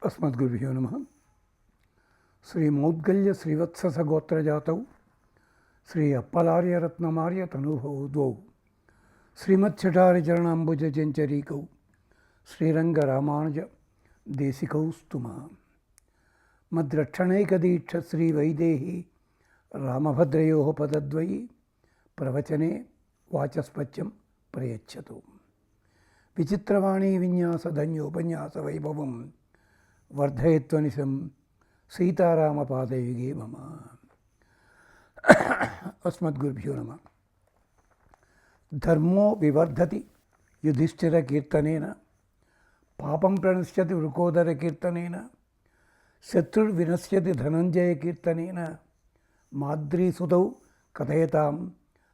अस्मद्गुरुभ्यो नमः। श्रीमौद्गल्य श्रीवत्सगोत्रजातौ श्री अप्पलार्यरत्नमार्य तनुभौ द्वौ श्रीमच्छटारिचरणाम्बुजचञ्चरीकौ श्रीरङ्गरामानुज देशिकौ स्तुमः। मद्रक्षणैकदीक्ष श्रीवैदेही रामभद्रयोः पदद्वयी प्रवचने वाचस्पत्यं प्रयच्छतु। विचित्रवाणी विन्यासधन्योपन्यासवैभवं वर्धयत्वनिशं सीतारामपादयुगे मम। अस्मद्गुरुभ्यो नमः। धर्मो विवर्धति युधिष्ठिरकीर्तनेन, पापं प्रणश्यति वृकोदरकीर्तनेन, शत्रुर्विनश्यति धनञ्जयकीर्तनेन, माद्रीसुतौ कथयतां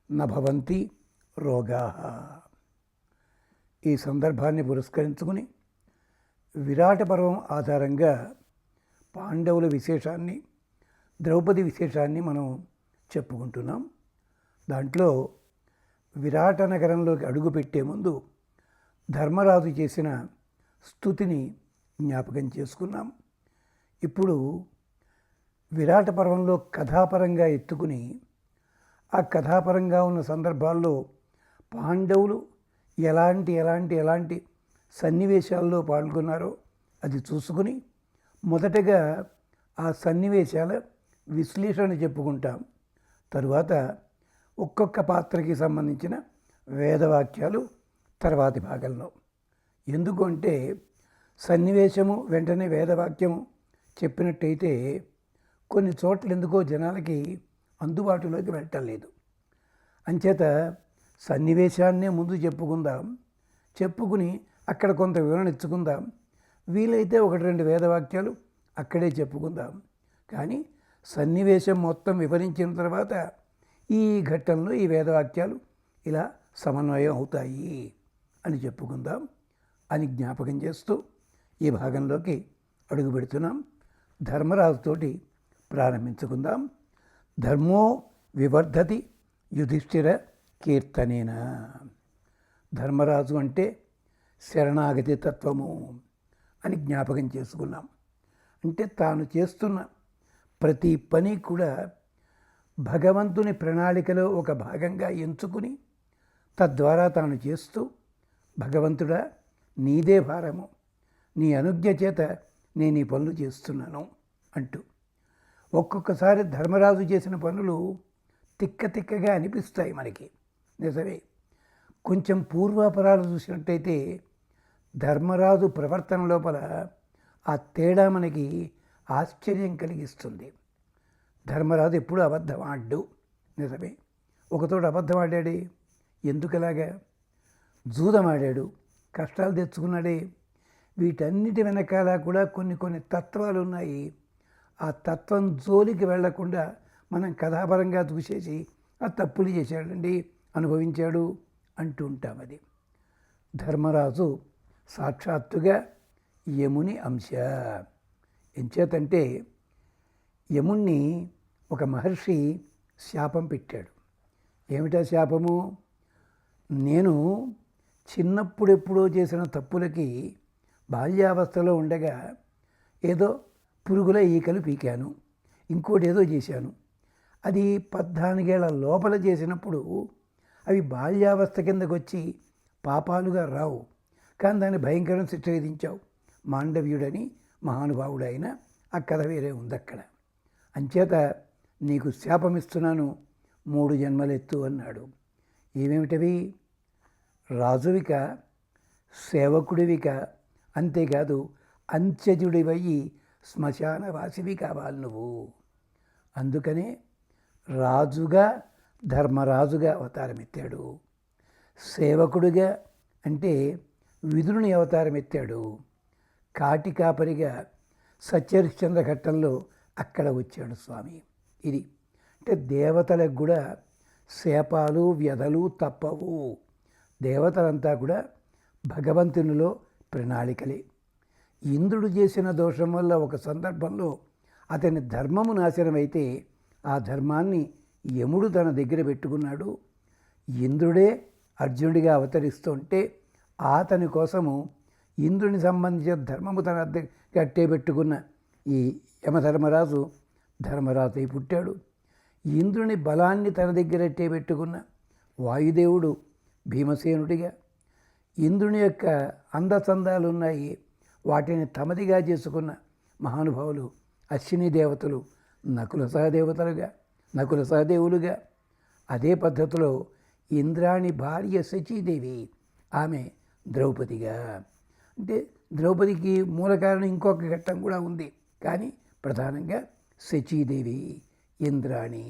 न भवन्ति रोगाः। ఈ సందర్భాన్ని పురస్కరించుకుని విరాట పర్వం ఆధారంగా పాండవుల విశేషాన్ని, ద్రౌపది విశేషాన్ని మనం చెప్పుకుంటున్నాం. దాంట్లో విరాట నగరంలోకి అడుగుపెట్టే ముందు ధర్మరాజు చేసిన స్తుతిని జ్ఞాపకం చేసుకున్నాం. ఇప్పుడు విరాట పర్వంలో కథాపరంగా ఎత్తుకుని ఆ కథాపరంగా ఉన్న సందర్భాల్లో పాండవులు ఎలాంటి సన్నివేశాల్లో పాల్గొన్నారో అది చూసుకుని మొదటగా ఆ సన్నివేశాల విశ్లేషణ చెప్పుకుంటాం. తరువాత ఒక్కొక్క పాత్రకి సంబంధించిన వేదవాక్యాలు తర్వాతి భాగంలో. ఎందుకంటే సన్నివేశము వెంటనే వేదవాక్యము చెప్పినట్టయితే కొన్ని చోట్ల ఎందుకో జనాలకి అందుబాటులోకి వెళ్ళటలేదు. అంచేత సన్నివేశాన్నే ముందు చెప్పుకుని అక్కడ కొంత వివరణ ఇచ్చుకుందాం. వీలైతే ఒకటి రెండు వేదవాక్యాలు అక్కడే చెప్పుకుందాం. కానీ సన్నివేశం మొత్తం వివరించిన తర్వాత ఈ ఘట్టంలో ఈ వేదవాక్యాలు ఇలా సమన్వయం అవుతాయి అని చెప్పుకుందాం అని జ్ఞాపకం చేస్తూ ఈ భాగంలోకి అడుగు పెడుతున్నాం. ధర్మరాజుతోటి ప్రారంభించుకుందాం. ధర్మో వివర్ధతి యుధిష్ఠిర కీర్తనేన. ధర్మరాజు అంటే శరణాగతి తత్వము అని జ్ఞాపకం చేసుకున్నాం. అంటే తాను చేస్తున్న ప్రతి పని కూడా భగవంతుని ప్రణాళికలో ఒక భాగంగా ఎంచుకుని తద్వారా తాను చేస్తూ, భగవంతుడా నీదే భారము, నీ అనుజ్ఞ చేత నేను ఈ పనులు చేస్తున్నాను అంటూ. ఒక్కొక్కసారి ధర్మరాజు చేసిన పనులు తిక్కగా అనిపిస్తాయి మనకి, నిజమే. కొంచెం పూర్వాపరాలు చూసినట్టయితే ధర్మరాజు ప్రవర్తన లోపల ఆ తేడా మనకి ఆశ్చర్యం కలిగిస్తుంది. ధర్మరాజు ఎప్పుడూ అబద్ధం ఆడ్డు, నిజమే. ఒకతోడు అబద్ధం ఆడాడే, ఎందుకలాగా? జూదమాడాడు, కష్టాలు తెచ్చుకున్నాడే. వీటన్నిటి వెనకాల కూడా కొన్ని తత్వాలు ఉన్నాయి. ఆ తత్వం జోలికి వెళ్లకుండా మనం కథాపరంగా చూసేసి ఆ తప్పులు చేశాడండి, అనుభవించాడు అంటూ ఉంటాం. అది ధర్మరాజు సాక్షాత్తుగా యముని అంశ. ఎంచేతంటే యముణ్ణి ఒక మహర్షి శాపం పెట్టాడు. ఏమిటా శాపము? నేను చిన్నప్పుడెప్పుడో చేసిన తప్పులకి బాల్యావస్థలో ఉండగా ఏదో పురుగుల ఈకలు పీకాను, ఇంకోటి ఏదో చేశాను. అది 14 ఏళ్ల లోపల చేసినప్పుడు అవి బాల్యావస్థ కిందకు వచ్చి పాపాలుగా రావు. కానీ దాన్ని భయంకరం శిక్ష విధించావు. మాండవ్యుడని మహానుభావుడు అయిన ఆ కథ వేరే ఉంది అక్కడ. అంచేత నీకు శాపమిస్తున్నాను, 3 జన్మలెత్తు అన్నాడు. ఏమేమిటవి? రాజువిక, సేవకుడివిక, అంతేకాదు అంత్యజుడివయ్యి శ్మశానవాసివి కావాలి నువ్వు. అందుకనే రాజుగా ధర్మరాజుగా అవతారం ఎత్తాడు. సేవకుడిగా అంటే విదురుని అవతారం ఎత్తాడు. కాటికాపరిగా సత్యహరిశ్చంద్ర ఘట్టంలో అక్కడ వచ్చాడు స్వామి. ఇది అంటే దేవతలకు కూడా శాపాలు వ్యధలు తప్పవు. దేవతలంతా కూడా భగవంతునిలో ప్రణాళికలే. ఇంద్రుడు చేసిన దోషం వల్ల ఒక సందర్భంలో అతని ధర్మము నాశనమైతే ఆ ధర్మాన్ని యముడు తన దగ్గర పెట్టుకున్నాడు. ఇంద్రుడే అర్జునుడిగా అవతరిస్తుంటే అతని కోసము ఇంద్రుని సంబంధించిన ధర్మము తన కట్టే పెట్టుకున్న ఈ యమధర్మరాజు ధర్మరాజు అయి పుట్టాడు. ఇంద్రుని బలాన్ని తన దగ్గరట్టే పెట్టుకున్న వాయుదేవుడు భీమసేనుడిగా, ఇంద్రుని యొక్క అందచందాలు ఉన్నాయి, వాటిని తమదిగా చేసుకున్న మహానుభావులు అశ్విని దేవతలు నకుల సహదేవులుగా, అదే పద్ధతిలో ఇంద్రాణి భార్య శచీదేవి, ఆమె ద్రౌపదిగా. అంటే ద్రౌపదికి మూల కారణం ఇంకొక ఘట్టం కూడా ఉంది, కానీ ప్రధానంగా శచీదేవి ఇంద్రాణి.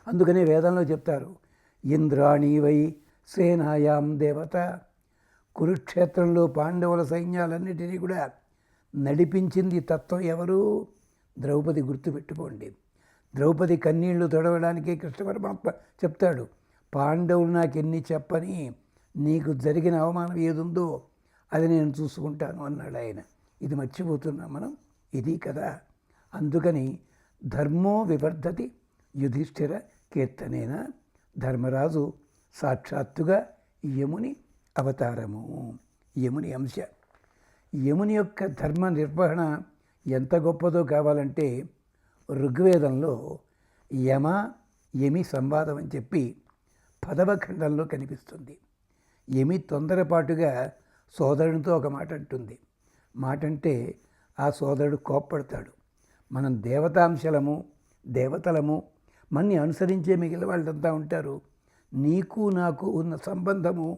అందుకనే వేదంలో చెప్తారు, ఇంద్రాణి వై సేనాయాం దేవత. కురుక్షేత్రంలో పాండవుల సైన్యాలన్నిటినీ కూడా నడిపించింది తత్వం ఎవరు? ద్రౌపది. గుర్తుపెట్టుకోండి. ద్రౌపది కన్నీళ్లు తొడవడానికి కృష్ణ పరమాత్మ చెప్తాడు, పాండవులు నాకెన్ని చెప్పని, నీకు జరిగిన అవమానం ఏదుందో అది నేను చూసుకుంటాను అన్నాడు ఆయన. ఇది మర్చిపోతున్నాం మనం, ఇది కదా. అందుకని ధర్మో వివర్ధతి యుధిష్ఠిర కీర్తనేన. ధర్మరాజు సాక్షాత్తుగా యముని అవతారము, యముని అంశ. యముని యొక్క ధర్మ నిర్వహణ ఎంత గొప్పదో కావాలంటే ఋగ్వేదంలో యమి సంవాదం అని చెప్పి 10వ ఖండంలో కనిపిస్తుంది. యమి తొందరపాటుగా సోదరునితో ఒక మాట అంటుంది. మాట అంటే ఆ సోదరుడు కోప్పడతాడు. మనం దేవతాంశలము, దేవతలము, మన్ని అనుసరించే మిగిలిన వాళ్ళంతా ఉంటారు. నీకు నాకు ఉన్న సంబంధము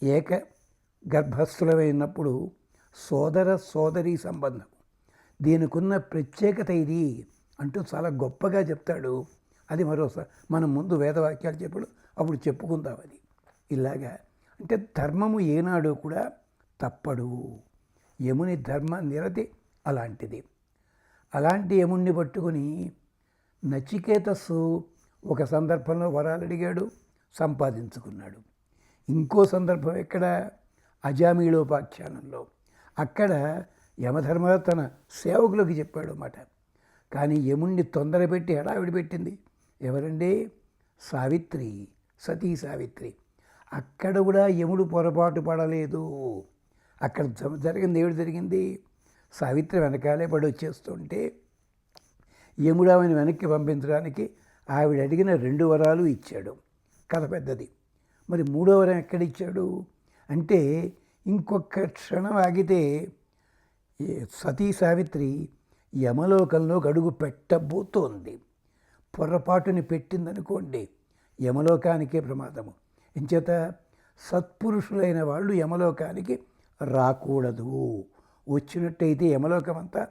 ఏక గర్భస్థులమైనప్పుడు సోదర సోదరీ సంబంధం, దీనికున్న ప్రత్యేకత ఇది అంటూ చాలా గొప్పగా చెప్తాడు. అది మరోసారి మనం ముందు వేదవాక్యాలు అప్పుడు చెప్పుకుందాం. అది ఇలాగా అంటే ధర్మము ఏనాడు కూడా తప్పడు. యముని ధర్మ నిరతి అలాంటిది. అలాంటి యముణ్ణి పట్టుకుని నచికేతస్సు ఒక సందర్భంలో వరాలు అడిగాడు, సంపాదించుకున్నాడు. ఇంకో సందర్భం ఎక్కడ? అజామీళోపాఖ్యానంలో. అక్కడ యమధర్మరాజు తన సేవకులకు చెప్పాడు మాట. కానీ యముణ్ణి తొందరపెట్టి హడావిడి పెట్టింది ఎవరండి? సావిత్రి, సతీ సావిత్రి. అక్కడ కూడా యముడు పొరపాటు పడలేదు. అక్కడ జరిగింది ఏమిటి జరిగింది? సావిత్రి వెనకాలే పడి వచ్చేస్తుంటే యముడు ఆమెను వెనక్కి పంపించడానికి ఆవిడ అడిగిన 2 వరాలు ఇచ్చాడు. కథ పెద్దది. మరి 3వ వరం ఎక్కడిచ్చాడు అంటే, ఇంకొక క్షణం ఆగితే సతీ సావిత్రి యమలోకంలో అడుగు పెట్టబోతోంది. పొరపాటుని పెట్టిందనుకోండి, యమలోకానికే ప్రమాదము. ఎంచేత సత్పురుషులైన వాళ్ళు యమలోకానికి రాకూడదు. వచ్చినట్టయితే యమలోకం అంతా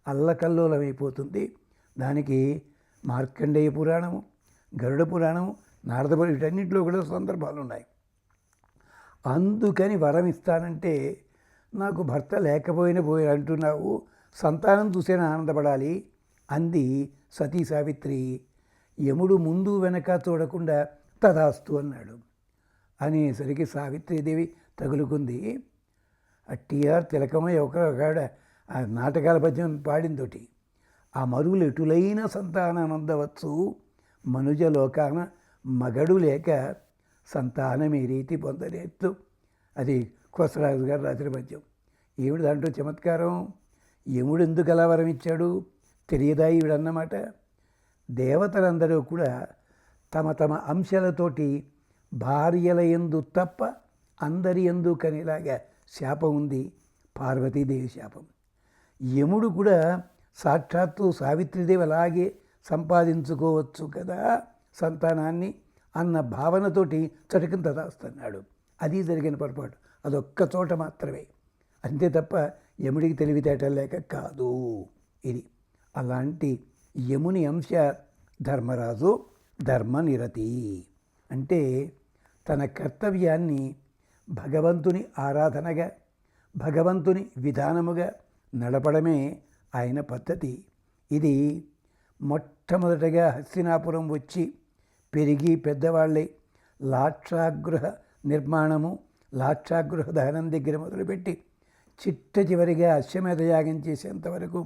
అల్లకల్లోలమైపోతుంది. దానికి మార్కండేయ పురాణము, గరుడ పురాణము, నారద పురాణం, వీటన్నింటిలో కూడా సందర్భాలు ఉన్నాయి. అందుకని వరం ఇస్తానంటే, నాకు భర్త లేకపోయినా పోయి అంటున్నావు, సంతానం చూసేనా ఆనందపడాలి అంది సతీ సావిత్రి. యముడు ముందు వెనక చూడకుండా తదాస్తు అన్నాడు. అనేసరికి సావిత్రీదేవి తగులుకుంది. టిఆర్ తిలకమయ్య ఒకడ ఆ నాటకాల పద్యం పాడిందోటి, ఆ మరువులు ఎటులైన సంతానమందవచ్చు, మనుజలోకాన మగడు లేక సంతానమే రీతి పొందలేత్తు. అది కోసరాజు గారు రాత్రి పద్యం. ఏమిటి దాంట్లో చమత్కారం? యముడు ఎందుకు అలా వరం ఇచ్చాడు తెలియదా ఈవిడన్నమాట. దేవతలందరూ కూడా తమ తమ అంశాలతోటి భార్యల యందు తప్ప అందరి యందు కనేలాగా శాపం ఉంది, పార్వతీదేవి శాపం. యముడు కూడా సాక్షాత్తు సావిత్రిదేవి అలాగే సంపాదించుకోవచ్చు కదా సంతానాన్ని అన్న భావనతోటి చటుకుని తదాస్తున్నాడు. అది జరిగిన పొరపాటు, అదొక్క చోట మాత్రమే, అంతే తప్ప యముడికి తెలివితేటలు లేక కాదు ఇది. అలాంటి యముని అంశ ధర్మరాజు ధర్మనిరతి. అంటే తన కర్తవ్యాన్ని భగవంతుని ఆరాధనగా, భగవంతుని విధానముగా నడపడమే ఆయన పద్ధతి. ఇది మొట్టమొదటగా హస్తినాపురం వచ్చి పెరిగి పెద్దవాళ్ళై లాక్షాగృహ నిర్మాణము, లాక్షాగృహ దహనం దగ్గర మొదలుపెట్టి చిట్ట చివరిగా అశ్వమేధ యాగం చేసేంతవరకు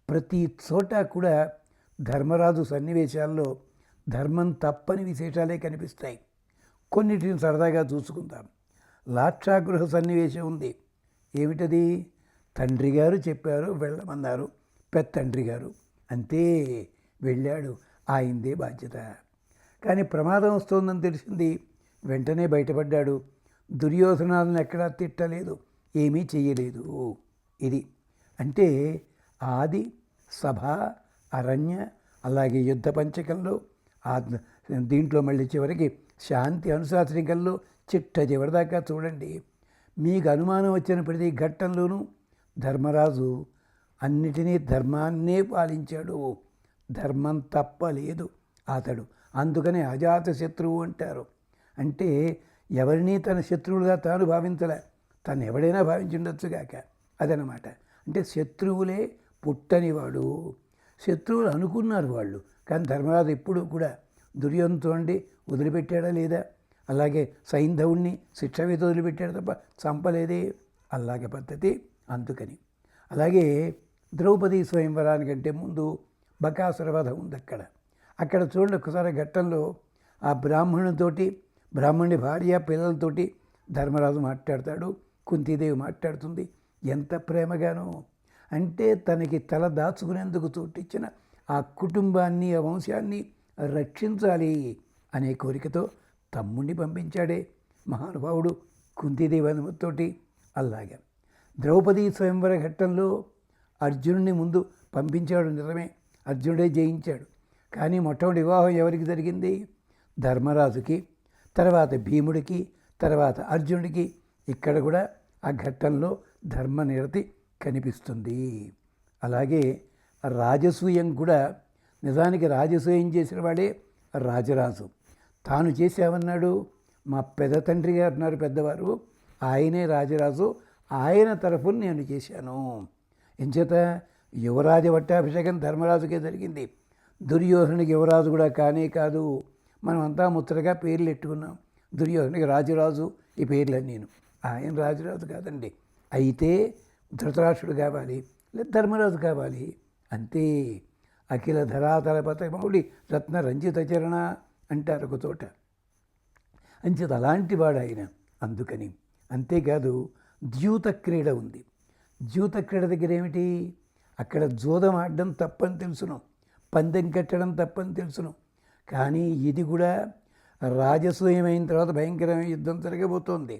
ప్రతి చోట కూడా ధర్మరాజు సన్నివేశాల్లో ధర్మం తప్పని విశేషాలే కనిపిస్తాయి. కొన్నిటిని సరదాగా చూసుకుందాం. లాక్షాగృహ సన్నివేశం ఉంది. ఏమిటది? తండ్రి గారు చెప్పారు, వెళ్ళమన్నారు పెత్తండ్రి గారు, అంతే, వెళ్ళాడు, ఆయిందే బాధ్యత. కానీ ప్రమాదం వస్తోందని తెలిసింది, వెంటనే బయటపడ్డాడు. దుర్యోధనాలను ఎక్కడా తిట్టలేదు, ఏమీ చెయ్యలేదు. ఇది అంటే ఆది, సభ, అరణ్య, అలాగే యుద్ధ పంచకంలో దీంట్లో మళ్ళీ చివరికి శాంతి అనుశాసనికల్లో చిట్ట చివరిదాకా చూడండి. మీకు అనుమానం వచ్చిన ప్రతి ఘట్టంలోనూ ధర్మరాజు అన్నిటినీ ధర్మాన్నే పాలించాడు, ధర్మం తప్పలేదు అతడు. అందుకనే అజాత శత్రువు అంటారు. అంటే ఎవరినీ తన శత్రువులుగా తాను భావించలే, తను ఎవడైనా భావించుండొచ్చుగాక, అదనమాట. అంటే శత్రువులే పుట్టనివాడు. శత్రువులు అనుకున్నారు వాళ్ళు, కానీ ధర్మరాజు ఎప్పుడూ కూడా దుర్యోధనతో వదిలిపెట్టాడా లేదా? అలాగే సైంధవుణ్ణి శిక్ష వేసి వదిలిపెట్టాడు తప్ప చంపలేదే, అలాగే పద్ధతి. అందుకని అలాగే ద్రౌపది స్వయంవరానికంటే ముందు బకాసుర వధ ఉంది. అక్కడ చూడండి ఒకసారి ఘట్టంలో ఆ బ్రాహ్మణుని భార్య పిల్లలతోటి ధర్మరాజు మాట్లాడతాడు, కుంతీదేవి మాట్లాడుతుంది. ఎంత ప్రేమగానో, అంటే తనకి తల దాచుకునేందుకు చోటిచ్చిన ఆ కుటుంబాన్ని, ఆ వంశాన్ని రక్షించాలి అనే కోరికతో తమ్ముడిని పంపించాడే మహానుభావుడు కుంతీదేవి అనుమతితోటి. అలాగే ద్రౌపది స్వయంవర ఘట్టంలో అర్జునుడిని ముందు పంపించాడు, నిజమే, అర్జునుడే జయించాడు. కానీ మొట్టమొదటి వివాహం ఎవరికి జరిగింది? ధర్మరాజుకి, తర్వాత భీముడికి, తర్వాత అర్జునుడికి. ఇక్కడ కూడా ఆ ఘట్టంలో ధర్మనిరతి కనిపిస్తుంది. అలాగే రాజసూయం కూడా, నిజానికి రాజసూయం చేసిన వాడే రాజరాజు. తాను చేసామన్నాడు, మా పెద్ద తండ్రి గారు ఉన్నారు పెద్దవారు, ఆయనే రాజరాజు, ఆయన తరఫున నేను చేశాను. ఎంచేత యువరాజ పట్టాభిషేకం ధర్మరాజుకే జరిగింది. దుర్యోధనుడికి యువరాజు కూడా కానే కాదు. మనమంతా ముచ్చటగా పేర్లు ఎట్టుకున్నాం. దుర్యోధనుడికి రాజురాజు, ఈ పేర్లన్నీ నేను, ఆయన రాజురాజు కాదండి. అయితే ధృతరాష్ట్రుడు కావాలి, లేదా ధర్మరాజు కావాలి, అంతే. అఖిల ధరాతలపత మౌళి రత్న రంజిత చరణ అంటారు ఒక చోట. అంచేత అలాంటి వాడు ఆయన. అందుకని అంతేకాదు ద్యూత క్రీడ ఉంది. ద్యూత క్రీడ దగ్గర ఏమిటి? అక్కడ జూదం ఆడడం తప్పని తెలుసును, పందెం కట్టడం తప్పని తెలుసును. కానీ ఇది కూడా రాజసూయమైన తర్వాత భయంకరమైన యుద్ధం జరగబోతోంది.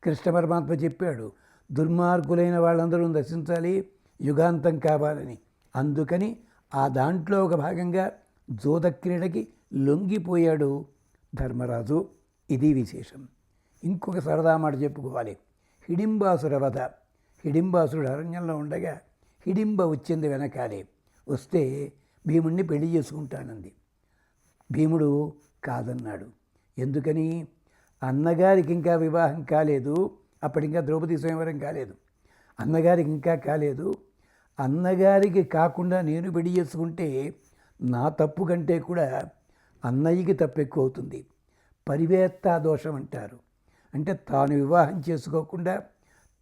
కృష్ణ పరమాత్మ చెప్పాడు, దుర్మార్గులైన వాళ్ళందరూ నశించాలి, యుగాంతం కావాలని. అందుకని ఆ దాంట్లో ఒక భాగంగా జూద క్రీడకి లొంగిపోయాడు ధర్మరాజు. ఇది విశేషం. ఇంకొక సరదా మాట చెప్పుకోవాలి. హిడింబాసుర వధ. హిడింబాసురుడు అరణ్యంలో ఉండగా హిడింబ వచ్చింది వెనకాలే. వస్తే భీముడిని పెళ్లి చేసుకుంటానంది. భీముడు కాదన్నాడు. ఎందుకని? అన్నగారికి ఇంకా వివాహం కాలేదు, అప్పటింకా ద్రౌపది స్వయంవరం కాలేదు, అన్నగారికి ఇంకా కాలేదు. అన్నగారికి కాకుండా నేను పెళ్లి చేసుకుంటే నా తప్పు కంటే కూడా అన్నయ్యకి తప్పు ఎక్కువ అవుతుంది. పరివేత్తా దోషం అంటారు. అంటే తాను వివాహం చేసుకోకుండా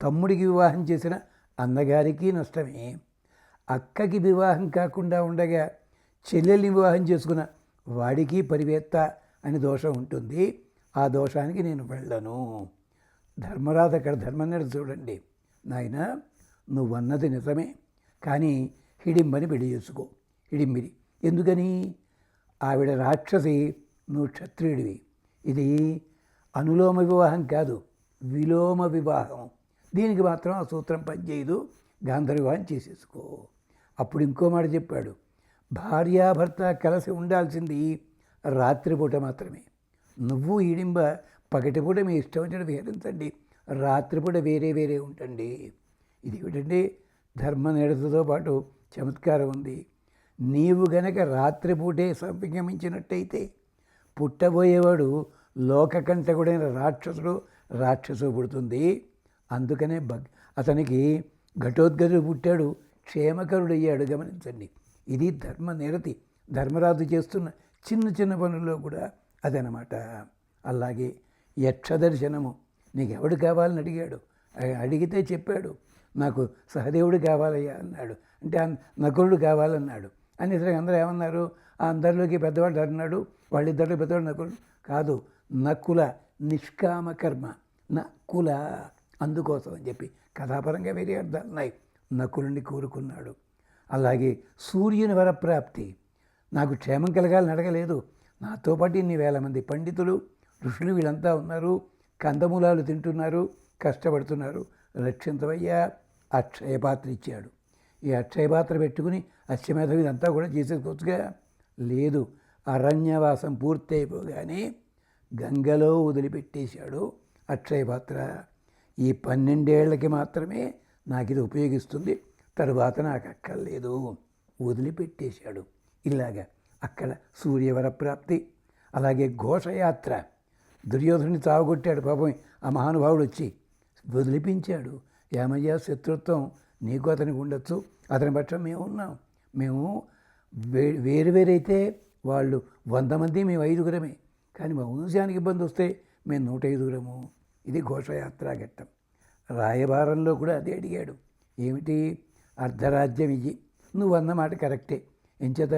తమ్ముడికి వివాహం చేసిన అన్నగారికి నష్టమే. అక్కకి వివాహం కాకుండా ఉండగా చెల్లెల్ని వివాహం చేసుకున్న వాడికి పరివేత్త అని దోషం ఉంటుంది. ఆ దోషానికి నేను వెళ్ళను. ధర్మరాజు అక్కడ ధర్మన్నది చూడండి, నాయన నువ్వన్నది నిజమే, కానీ హిడింబని పెళ్లి చేసుకో. హిడింబిని ఎందుకని? ఆవిడ రాక్షసి, నువ్వు క్షత్రియుడివి. ఇది అనులోమ వివాహం కాదు, విలోమ వివాహం. దీనికి మాత్రం ఆ సూత్రం పనిచేయదు, గాంధర్వ వివాహం చేసేసుకో. అప్పుడు ఇంకో మాట చెప్పాడు, భార్యాభర్త కలిసి ఉండాల్సింది రాత్రిపూట మాత్రమే. నువ్వు హిడింబ పగటిపూట మీ ఇష్టం వచ్చిన విహరించండి, రాత్రిపూట వేరే వేరే ఉంటండి. ఇది ఏమిటండి? ధర్మ నిరతతో పాటు చమత్కారం ఉంది. నీవు గనక రాత్రిపూటే సంగమించినట్టయితే పుట్టబోయేవాడు లోకకంటకుడైన రాక్షసు పుడుతుంది. అందుకనే అతనికి ఘటోద్గతుడు పుట్టాడు, క్షేమకరుడయ్యాడు. గమనించండి, ఇది ధర్మ నిరతి. ధర్మరాజు చేస్తున్న చిన్న చిన్న పనుల్లో కూడా అదనమాట. అలాగే యక్షదర్శనము. నీకు ఎవడు కావాలని అడిగాడు, అడిగితే చెప్పాడు, నాకు సహదేవుడు కావాలయ్యా అన్నాడు. అంటే నకులుడు కావాలన్నాడు. అనేసరికి అందరూ ఏమన్నారు? ఆ అందరిలోకి పెద్దవాడు అన్నాడు, వాళ్ళిద్దరిలో పెద్దవాడు నకులుడు కాదు, నకుల నిష్కామ కర్మ, నకుల అందుకోసం అని చెప్పి కథాపరంగా వేరే అర్థాలు ఉన్నాయి. నకులుని కోరుకున్నాడు. అలాగే సూర్యుని వరప్రాప్తి, నాకు క్షేమం కలగాలని అడగలేదు. నాతో పాటు ఇన్ని వేల మంది పండితులు ఋషులు వీళ్ళంతా ఉన్నారు, కందమూలాలు తింటున్నారు, కష్టపడుతున్నారు, రక్షించవయ్యా. అక్షయపాత్ర ఇచ్చాడు. ఈ అక్షయపాత్ర పెట్టుకుని అశ్వమేధం ఇదంతా కూడా చేసేసుకోవచ్చుగా. లేదు, అరణ్యవాసం పూర్తి అయిపోగానే గంగలో వదిలిపెట్టేశాడు అక్షయపాత్ర. ఈ 12 ఏళ్లకి మాత్రమే నాకు ఇది ఉపయోగిస్తుంది, తరువాత నాకు అక్కర్లేదు, వదిలిపెట్టేశాడు. ఇలాగా అక్కడ సూర్యవరప్రాప్తి. అలాగే ఘోషయాత్ర, దుర్యోధనుని చావగొట్టాడు పాపం ఆ మహానుభావుడు వచ్చి, వదిలిపించాడు. ఏమయ్యా, శత్రుత్వం నీకు అతనికి ఉండొచ్చు, అతని పక్షం మేము ఉన్నాం, మేము వేరువేరైతే వాళ్ళు 100 మంది, మేము 5గురమే, కానీ మా వంశానికి ఇబ్బంది వస్తే మేము 105గురము. ఇది ఘోషయాత్ర ఘట్టం. రాయబారంలో కూడా అదే అడిగాడు. ఏమిటి, అర్ధరాజ్యం ఇయ్యి. నువ్వు అన్నమాట కరెక్టే. ఎంచేత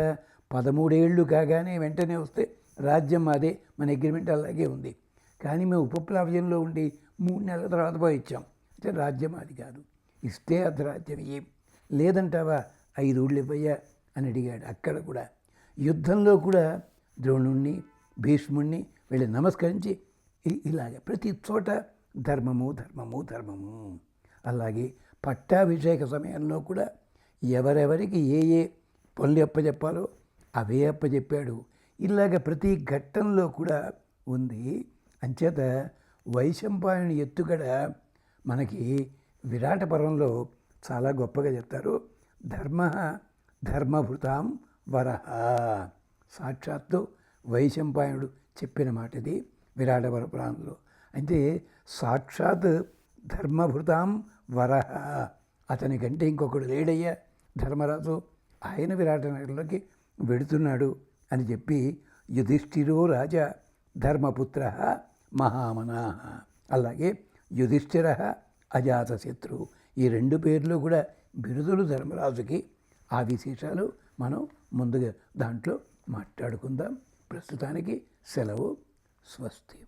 13 ఏళ్ళు కాగానే వెంటనే వస్తే రాజ్యం మాదే, మన అగ్రిమెంట్ అలాగే ఉంది. కానీ మేము ఉపప్లావ్యంలో ఉండి 3 నెలల తర్వాత పోయి ఇచ్చాం, అంటే రాజ్యం అది కాదు. ఇస్తే అర్ధరాజ్యం ఇయ్యి, లేదంటావా 5 ఊళ్ళు ఇవ్వయ్యా అని అడిగాడు. అక్కడ కూడా యుద్ధంలో కూడా ద్రోణుణ్ణి, భీష్ముణ్ణి వెళ్ళి నమస్కరించి ఇలాగ ప్రతి చోట ధర్మము ధర్మము ధర్మము. అలాగే పట్టాభిషేక సమయంలో కూడా ఎవరెవరికి ఏ ఏ పనులు అప్పచెప్పాలో అవే అప్పచెప్పాడు. ఇలాగ ప్రతి ఘట్టంలో కూడా ఉంది. అంచేత వైశంపాయనుని ఎత్తుగడ మనకి విరాట పర్వంలో చాలా గొప్పగా చెప్తారు. ధర్మభృతాం వరహ, సాక్షాత్తు వైశంపాయనుడు చెప్పిన మాట ఇది విరాట పురాణంలో. అయితే సాక్షాత్ ధర్మభృతాం వరహ, అతని కంటే ఇంకొకడు లేడయ్యా ధర్మరాజు, ఆయన విరాట నగరంలోకి వెడుతున్నాడు అని చెప్పి, యుధిష్ఠిరో రాజా ధర్మపుత్ర మహామనా, అలాగే యుధిష్ఠిర అజాతశత్రు, ఈ 2 పేర్లు కూడా బిరుదులు ధర్మరాజుకి. ఆ విశేషాలు మనం ముందుగా దాంట్లో మాట్లాడుకుందాం. ప్రస్తుతానికి సెలవు. స్వస్తి.